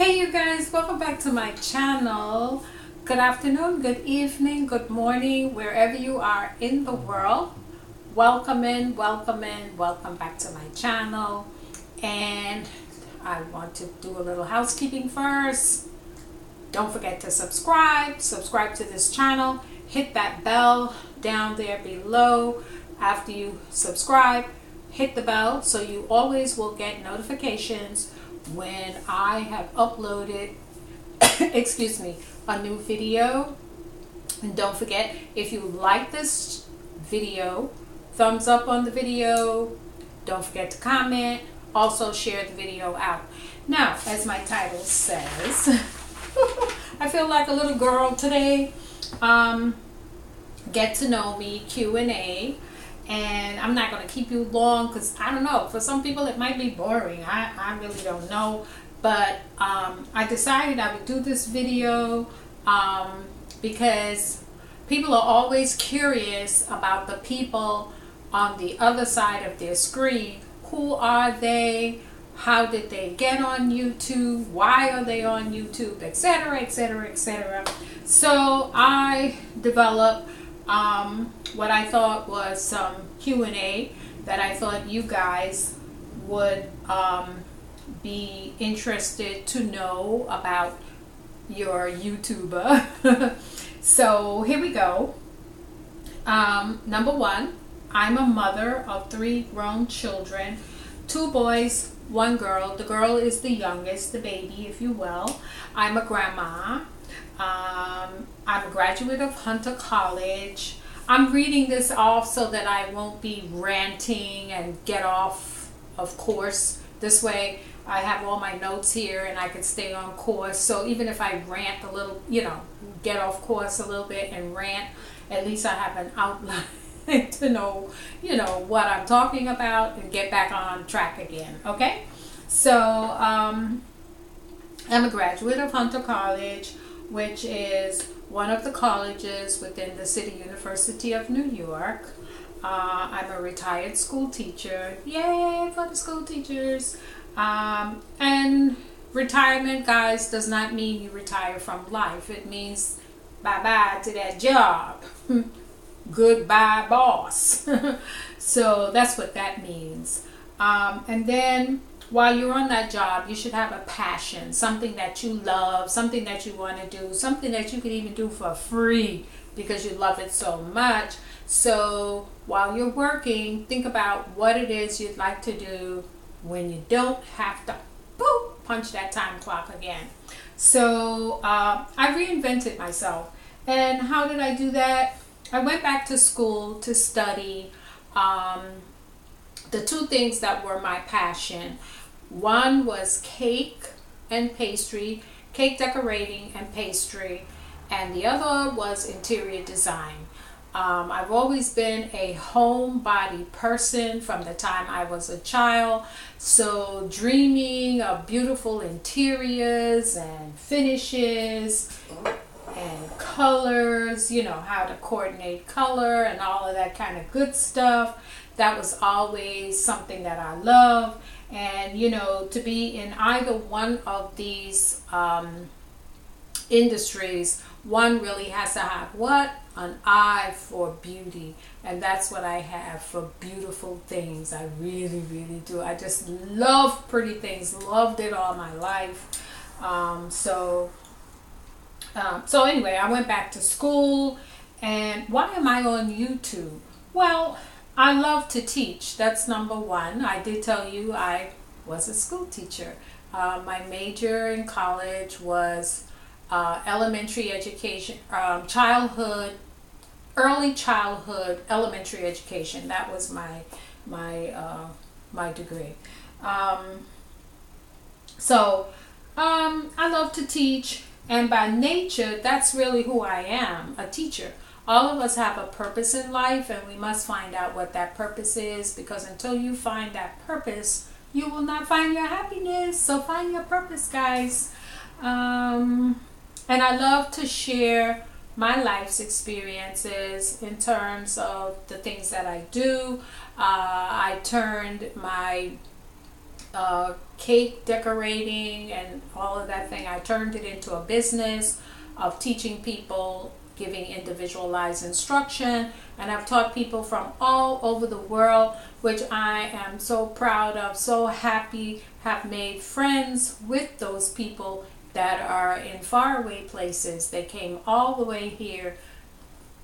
Hey you guys, welcome back to my channel. Good afternoon, good evening, good morning, wherever you are in the world. Welcome in, welcome in, welcome back to my channel. And I want to do a little housekeeping first. Don't forget to subscribe to this channel. Hit that bell down there below. After you subscribe, hit the bell so you always will get notifications when I have uploaded excuse me, a new video. And don't forget, if you like this video, thumbs up on the video. Don't forget to comment. Also share the video out. Now, as my title says, I feel like a little girl today. Get to know me Q&A. And I'm not going to keep you long because I don't know, for some people it might be boring. I really don't know, but I decided I would do this video because people are always curious about the people on the other side of their screen. Who are they? How did they get on YouTube? Why are they on YouTube? Etc, etc, etc. So I developed what I thought was some Q&A that I thought you guys would be interested to know about your YouTuber. So here we go. Number one, I'm a mother of 3 grown children, 2 boys, 1 girl. The girl is the youngest, the baby, if you will. I'm a grandma. I'm a graduate of Hunter College. I'm reading this off so that I won't be ranting and get off of course. This way I have all my notes here and I can stay on course. So even if I rant a little, get off course a little bit and rant, at least I have an outline to know, what I'm talking about and get back on track again. Okay? So I'm a graduate of Hunter College, which is one of the colleges within the City University of New York. I'm a retired school teacher. Yay for the school teachers. And retirement, guys, does not mean you retire from life. It means bye-bye to that job. Goodbye, boss. So that's what that means. And then while you're on that job, you should have a passion, something that you love, something that you want to do, something that you could even do for free because you love it so much. So while you're working, think about what it is you'd like to do when you don't have to punch that time clock again. So I reinvented myself. And how did I do that? I went back to school to study the 2 things that were my passion. One was cake and pastry, cake decorating and pastry, and the other was interior design. I've always been a homebody person from the time I was a child, so dreaming of beautiful interiors and finishes and colors, how to coordinate color and all of that kind of good stuff. That was always something that I love. And to be in either one of these industries, one really has to have what? An eye for beauty. And that's what I have for beautiful things. I really, really do. I just love pretty things. Loved it all my life. So anyway, I went back to school. And why am I on YouTube? Well, I love to teach. That's number one. I did tell you I was a school teacher. My major in college was elementary education, early childhood elementary education. That was my degree. So I love to teach, and by nature, that's really who I am, a teacher. All of us have a purpose in life, and we must find out what that purpose is, because until you find that purpose, you will not find your happiness. So find your purpose, guys. And I love to share my life's experiences in terms of the things that I do. I turned my cake decorating and all of that thing. I turned it into a business of teaching people, giving individualized instruction, and I've taught people from all over the world, which I am so proud of, so happy, have made friends with those people that are in faraway places. They came all the way here,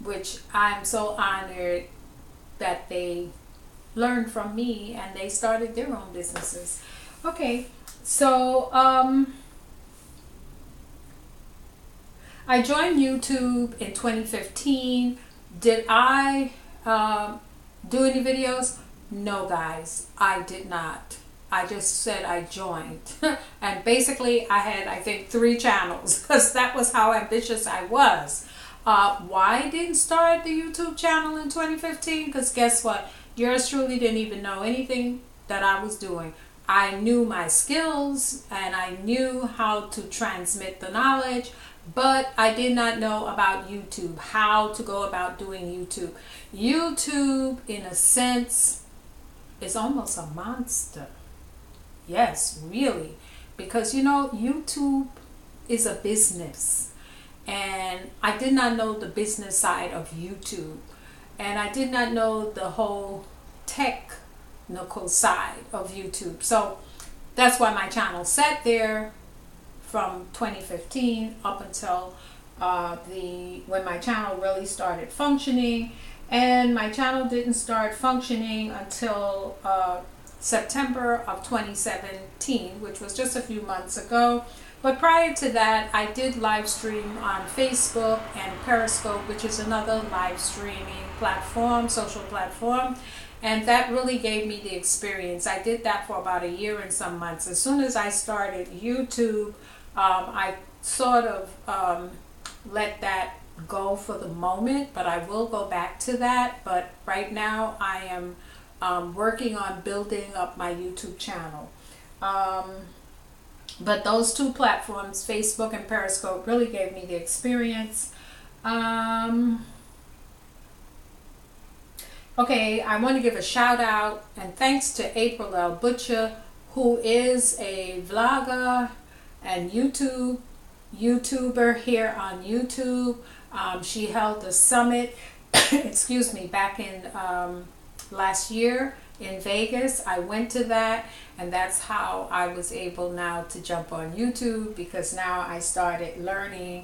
which I'm so honored that they learned from me and they started their own businesses. Okay, so I joined YouTube in 2015. Did I do any videos? No, guys, I did not. I just said I joined. And basically I had, I think, 3 channels because that was how ambitious I was. Why I didn't start the YouTube channel in 2015? Because guess what? Yours truly didn't even know anything that I was doing. I knew my skills and I knew how to transmit the knowledge, but I did not know about YouTube, how to go about doing YouTube. YouTube, in a sense, is almost a monster. Yes, really. Because, you know, YouTube is a business. And I did not know the business side of YouTube. And I did not know the whole technical side of YouTube. So that's why my channel sat there from 2015 up until when my channel really started functioning. And my channel didn't start functioning until September of 2017, which was just a few months ago. But prior to that, I did live stream on Facebook and Periscope, which is another live streaming platform, social platform. And that really gave me the experience. I did that for about a year and some months. As soon as I started YouTube, I sort of let that go for the moment, but I will go back to that. But right now I am working on building up my YouTube channel. But those 2 platforms, Facebook and Periscope, really gave me the experience. Okay, I want to give a shout out and thanks to April L. Butcher, who is a vlogger and YouTuber here on YouTube. She held a summit, excuse me, back in last year in Vegas. I went to that, and that's how I was able now to jump on YouTube, because now I started learning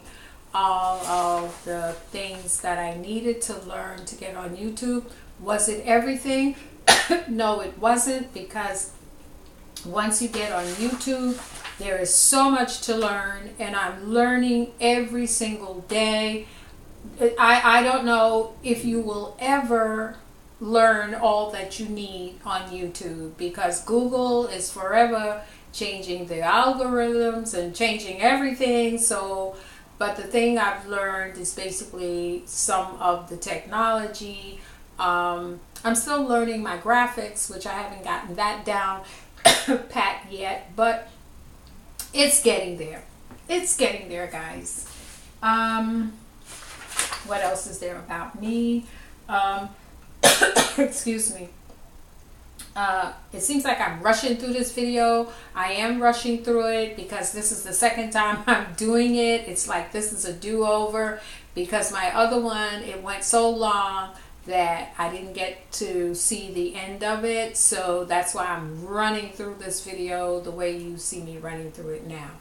all of the things that I needed to learn to get on YouTube. Was it everything? No, it wasn't, because once you get on YouTube, there is so much to learn, and I'm learning every single day. I don't know if you will ever learn all that you need on YouTube, because Google is forever changing the algorithms and changing everything. So, but the thing I've learned is basically some of the technology. I'm still learning my graphics, which I haven't gotten that down pat yet, but it's getting there. It's getting there, guys. What else is there about me? Excuse me. It seems like I'm rushing through this video. I am rushing through it because this is the second time I'm doing it. It's like this is a do-over, because my other one, it went so long that I didn't get to see the end of it. So that's why I'm running through this video the way you see me running through it now,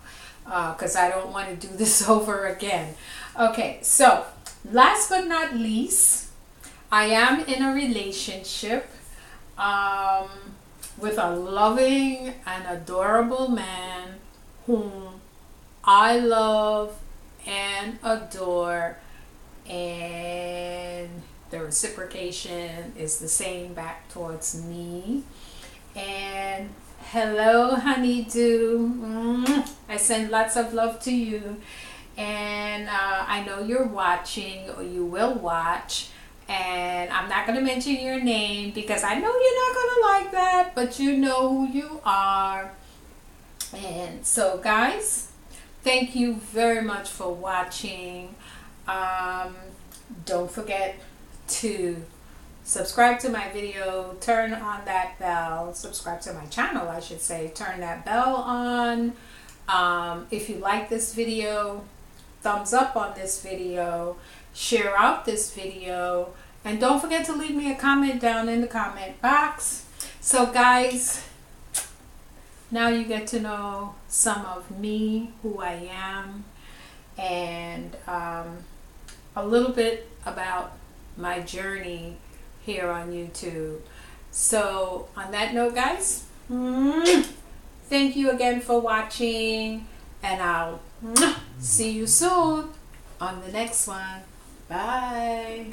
because I don't want to do this over again. Okay, so last but not least, I am in a relationship with a loving and adorable man whom I love and adore, and the reciprocation is the same back towards me. And hello, honeydew. I send lots of love to you, and I know you're watching, or you will watch. And I'm not going to mention your name because I know you're not going to like that, but you know who you are. And so, guys, thank you very much for watching. Don't forget to subscribe to my video, turn on that bell, subscribe to my channel, I should say, turn that bell on. If you like this video, thumbs up on this video, share out this video, and don't forget to leave me a comment down in the comment box. So guys, now you get to know some of me, who I am, and a little bit about my journey here on YouTube. So on that note, guys, thank you again for watching, and I'll see you soon on the next one. Bye.